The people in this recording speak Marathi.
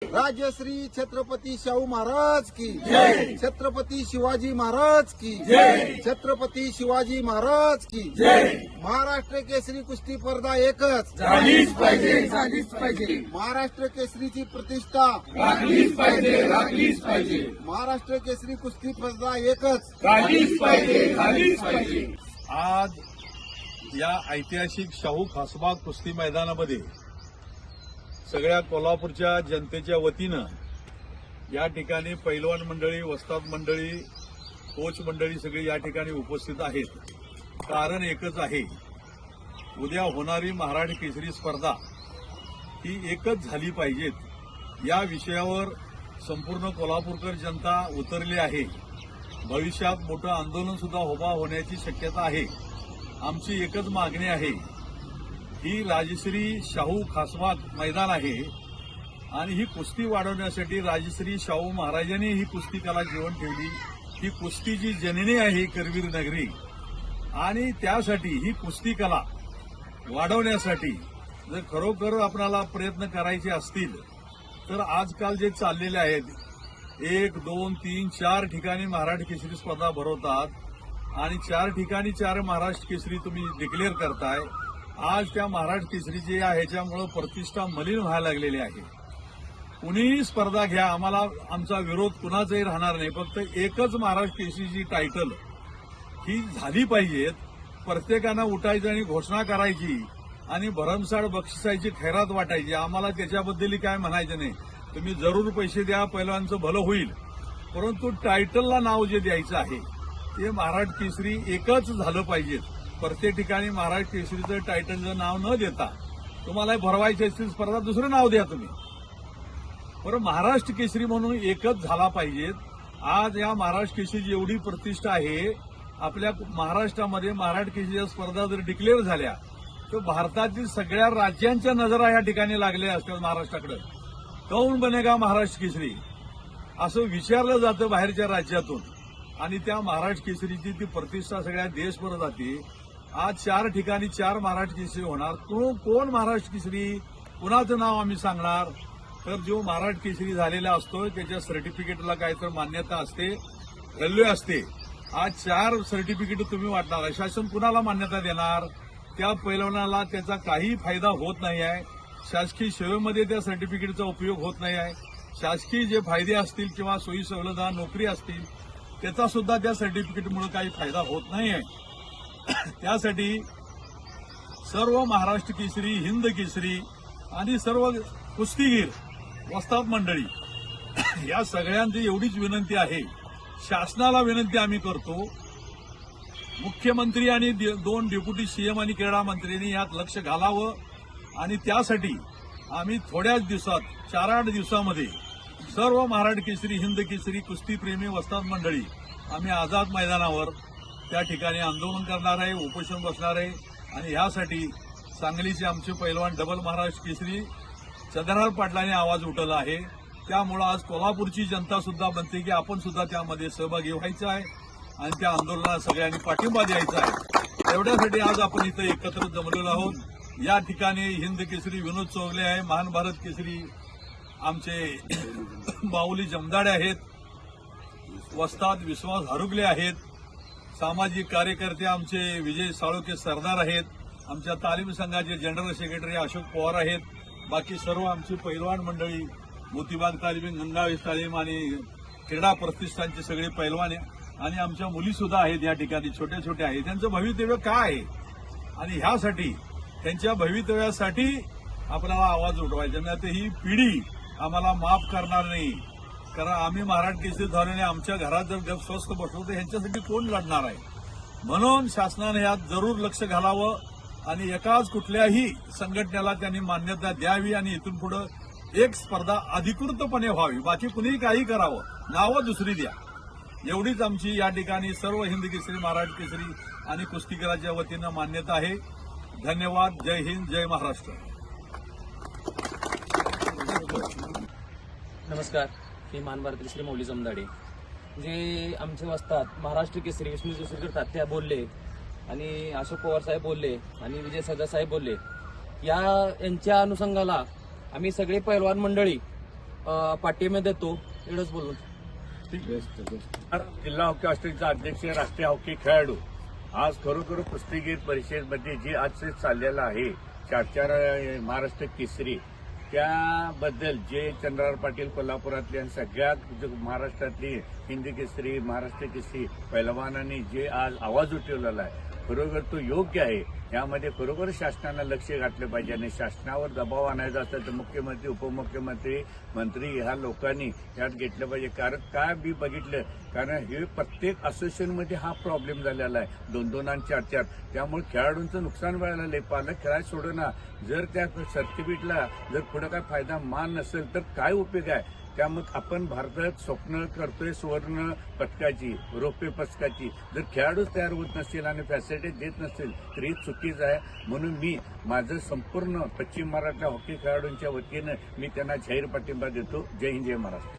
राजश्री छत्रपती शाहू महाराज की छत्रपती शिवाजी महाराज की छत्रपती शिवाजी महाराज की महाराष्ट्र केसरी कुस्ती स्पर्धा एकच झालीच पाहिजे महाराष्ट्र केसरीची प्रतिष्ठा राखलीच पाहिजे महाराष्ट्र केसरी कुस्ती स्पर्धा एकच झालीच पाहिजे आज या ऐतिहासिक शाहू खासबाग कुस्ती मैदानामध्ये सगळ्या कोल्हापूरच्या जनतेच्या वतीनं या ठिकाणी पैलवान मंडळी, वस्ताद मंडळी, कोच मंडळी सगळी या ठिकाणी उपस्थित आहेत. कारण एकच आहे, उद्या होणारी महाराष्ट्र केसरी स्पर्धा ही एकच झाली पाहिजेत या विषयावर संपूर्ण कोल्हापूरकर जनता उतरली आहे. भविष्यात मोठं आंदोलन सुद्धा उभा होण्याची शक्यता आहे. आमची एकच मागणी आहे, ही राजश्री शाहू खासबाग मैदान आहे आणि ही कुस्ती वाढवण्यासाठी राजश्री शाहू महाराजांनी ही कुस्ती कला जीवन ठेवली. ही कुस्तीची जननी आहे करवीर नगरी आणि त्यासाठी ही कुस्ती कला वाढवण्यासाठी जर खरोखर आपल्याला प्रयत्न करायचे असतील तर आजकाल जे चाललेले आहेत 1, 2, 3, 4 ठिकाणी महाराष्ट्र केसरी स्पर्धा भरवतात आणि 4 ठिकाणी 4 महाराष्ट्र केसरी तुम्ही डिक्लेअर करताय. आज त्या महाराष्ट्र केसरीची ह्याच्यामुळे प्रतिष्ठा मलिन व्हायला लागलेली आहे. कुणीही स्पर्धा घ्या, आम्हाला आमचा विरोध कुणाचाही राहणार नाही. फक्त एकच महाराष्ट्र केसरीची टायटल ही झाली पाहिजेत. प्रत्येकानं उठायचं आणि घोषणा करायची आणि भरमसाठ बक्षिसाची खैरात वाटायची. आम्हाला त्याच्याबद्दल काय म्हणायचं नाही. तुम्ही जरूर पैसे द्या, पहिलवानचं भलं होईल, परंतु टायटलला नाव जे द्यायचं आहे ते महाराष्ट्र केसरी एकच झालं पाहिजे. प्रत्येक ठिकाणी महाराष्ट्र केसरीचं टायटलचं नाव न देता तुम्हाला भरवायची असतील स्पर्धा दुसरं नाव द्या तुम्ही, बरं महाराष्ट्र केसरी म्हणून एकच झाला पाहिजे. आज या महाराष्ट्र केसरीची एवढी प्रतिष्ठा आहे. आपल्या महाराष्ट्रामध्ये महाराष्ट्र केसरीच्या स्पर्धा जर डिक्लेअर झाल्या तर भारतातील सगळ्या राज्यांच्या नजरा या ठिकाणी लागल्या असतात महाराष्ट्राकडे. कौन बनेगा महाराष्ट्र केसरी असं विचारलं जातं बाहेरच्या राज्यातून आणि त्या महाराष्ट्र केसरीची ती प्रतिष्ठा सगळ्या देशभर जाते. आज 4 ठिकाणी 4 महाराष्ट्र केसरी होणार. कोण महाराष्ट्र केसरी, कुणाचं नाव आम्ही सांगणार? तर जो महाराष्ट्र केसरी झालेला असतो त्याच्या सर्टिफिकेटला काहीतरी मान्यता असते, व्हॅल्यू असते. आज 4 सर्टिफिकेट तुम्ही वाटणार आहे, शासन कुणाला मान्यता देणार? त्या पैलवानाला त्याचा काही फायदा होत नाही आहे. शासकीय सेवेमध्ये त्या सर्टिफिकेटचा उपयोग होत नाही आहे. शासकीय जे फायदे असतील किंवा सोयी सुविधा नोकरी असतील त्याचा सुद्धा त्या सर्टिफिकेटमुळे काही फायदा होत नाही आहे. त्यासाठी सर्व महाराष्ट्र केसरी, हिंद केसरी आणि सर्व कुस्तीगीर, वस्ताद मंडळी या सगळ्यांची एवढीच विनंती आहे, शासनाला विनंती आम्ही करतो, मुख्यमंत्री आणि 2 डेप्युटी सीएम आणि क्रीडा मंत्र्यांनी यात लक्ष घालावं आणि त्यासाठी आम्ही थोड्याच दिवसात 4-8 दिवसामध्ये सर्व महाराष्ट्र केसरी, हिंद केसरी, कुस्तीप्रेमी, वस्ताद मंडळी आम्ही आझाद मैदानावर त्या ठिकाणी आंदोलन करणार आहे, उपोषण बसणार आहे. आणि यासाठी सांगलीचे आमचे पैलवान डबल महाराष्ट्र केसरी चंद्रहार पाटलांनी आवाज उठवला आहे. त्यामुळे आज कोल्हापूरची जनता सुद्धा म्हणते की आपण सुद्धा त्यामध्ये सहभागी व्हायचं आहे आणि त्या आंदोलनाला सगळ्यांनी पाठिंबा द्यायचा आहे. एवढ्यासाठी आज आपण इथं एकत्र जमलेलो आहोत. या ठिकाणी हिंद केसरी विनोद चौगले आहे, महान भारत केसरी आमचे माऊली जमदाडे आहेत, वस्ताद विश्वास हरुगले आहेत, सामाजिक कार्यकर्ते आमचे विजय साळुके सरदार आहेत, आमच्या तालीम संघाचे जनरल सेक्रेटरी अशोक पवार आहेत, बाकी सर्व आमची पैलवान मंडळी, मोतीबाग तालीम, गंगावेश तालीम आणि क्रीडा प्रतिष्ठानचे सगळे पैलवान आणि आमच्या मुली सुद्धा आहेत या ठिकाणी, छोट्या छोट्या आहेत. त्यांचं भवितव्य काय आहे आणि ह्यासाठी त्यांच्या भवितव्यासाठी आपल्याला आवाज उठवायचा नाही. तर ही पिढी आम्हाला माफ करणार नाही. कारण आम्ही महाराष्ट्र केसरी झाल्याने आमच्या घरात जर स्वस्थ बसलो तर ह्यांच्यासाठी कोण लढणार आहे? म्हणून शासनाने यात जरूर लक्ष घालावं आणि एकाच कुठल्याही संघटनेला त्यांनी मान्यता द्यावी आणि इथून पुढे एक स्पर्धा अधिकृतपणे व्हावी. बाकी कुणीही काही करावं, नावं दुसरी द्या. एवढीच आमची या ठिकाणी सर्व हिंद केसरी, महाराष्ट्र केसरी आणि कुस्तीगीराच्या वतीनं मान्यता आहे. धन्यवाद. जय हिंद, जय महाराष्ट्र. नमस्कार. मी महान भारत केसरी माऊली जमदाडे. जे आमचे वस्ताद महाराष्ट्र केसरी विष्णू जोशीकर तात्या बोलले आणि अशोक पवार साहेब बोलले आणि विजय सरदार साहेब बोलले, यांच्या अनुषंगाला आम्ही सगळे पैलवान मंडळी पाठिंबा देतो. एवढंच बोलून जिल्हा हॉकी असोसिएशनचा अध्यक्ष, राष्ट्रीय हॉकी खेळाडू, आज खरोखर कुस्तीगीर परिषदेमध्ये जे आज चाललेलं आहे 4 महाराष्ट्र केसरी, त्याबद्दल जे चंद्रहार पाटील कोल्हापुरातले आणि सगळ्यात महाराष्ट्रातली हिंदी केसरी, महाराष्ट्र केसरी पैलवानांनी जे आज आवाज उठवलेला आहे, खरोखर तो योग्य आहे. यामध्ये खरोखर शासनानं लक्ष घातलं पाहिजे आणि शासनावर दबाव आणायचा असेल तर मुख्यमंत्री, उपमुख्यमंत्री, मंत्री ह्या लोकांनी यात घेतलं पाहिजे. कारण काय मी बघितलं, कारण हे प्रत्येक असोसिएशनमध्ये हा प्रॉब्लेम झालेला आहे, 2-2 आणि 4-4. त्यामुळे खेळाडूंचं नुकसान व्हायला लागलंय. पालक खेळायला सोडणार, जर त्या सर्टिफिकेटला जर पुढे काय फायदा मान नसेल तर काय उपयोग आहे. त्यामुळे आपण भारतात स्वप्न करतोय सुवर्ण पदकाची, रौप्य पदकाची. जर खेळाडूच तयार होत नसतील आणि फॅसिलिटी देत नसतील तर ही चुकीच आहे. म्हणून मी माझं संपूर्ण पश्चिम महाराष्ट्र हॉकी खेळाडूंच्या वतीनं मी त्यांना जाहीर पाठिंबा देतो. जय हिंद, जय महाराष्ट्र.